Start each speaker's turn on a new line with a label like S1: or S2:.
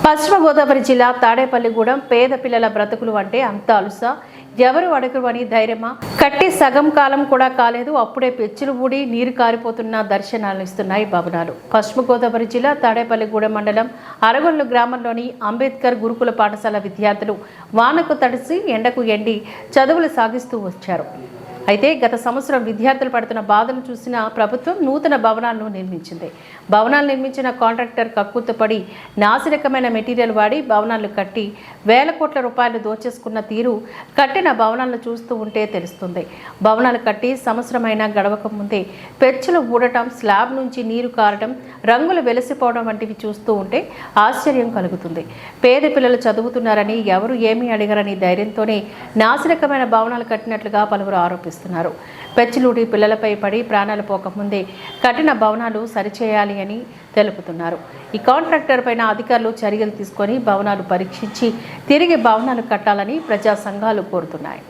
S1: పశ్చిమ గోదావరి జిల్లా తాడేపల్లిగూడెం పేద పిల్లల బ్రతుకులు అంటే అంత అలుసా, ఎవరు అడగరు అని ధైర్యమా? కట్టి సగం కాలం కూడా కాలేదు, అప్పుడే పెచ్చులు ఊడి నీరు కారిపోతున్న దర్శనాలు ఇస్తున్నాయి భవనాలు. పశ్చిమ గోదావరి జిల్లా తాడేపల్లిగూడెం మండలం అరగొల్లు గ్రామంలోని అంబేద్కర్ గురుకుల పాఠశాల విద్యార్థులు వానకు తడిసి ఎండకు ఎండి చదువులు సాగిస్తూ వచ్చారు. అయితే గత సంవత్సరం విద్యార్థులు పడుతున్న బాధను చూసిన ప్రభుత్వం నూతన భవనాలను నిర్మించింది. భవనాలు నిర్మించిన కాంట్రాక్టర్ కక్కుర్తిపడి నాసిరకమైన మెటీరియల్ వాడి భవనాలు కట్టి వేల కోట్ల రూపాయలు దోచేసుకున్న తీరు కట్టిన భవనాలను చూస్తూ ఉంటే తెలుస్తుంది. భవనాలు కట్టి సంవత్సరమైనా గడవక ముందే పెచ్చులు ఊడటం, స్లాబ్ నుంచి నీరు కారడం, రంగులు వెలిసిపోవడం వంటివి చూస్తూ ఉంటే ఆశ్చర్యం కలుగుతుంది. పేద పిల్లలు చదువుతున్నారని, ఎవరు ఏమీ అడిగరని ధైర్యంతోనే నాసిరకమైన భవనాలు కట్టినట్లుగా పలువురు ఆరోపిస్తున్నారు. పెచ్చులూడి పిల్లలపై పడి ప్రాణాలు పోకముందే కట్టిన భవనాలు సరిచేయాలి అని తెలుపుతున్నారు. ఈ కాంట్రాక్టర్ పైన అధికారులు చర్యలు తీసుకొని భవనాలు పరీక్షించి తిరిగి భవనాలు కట్టాలని ప్రజా సంఘాలు కోరుతున్నాయి.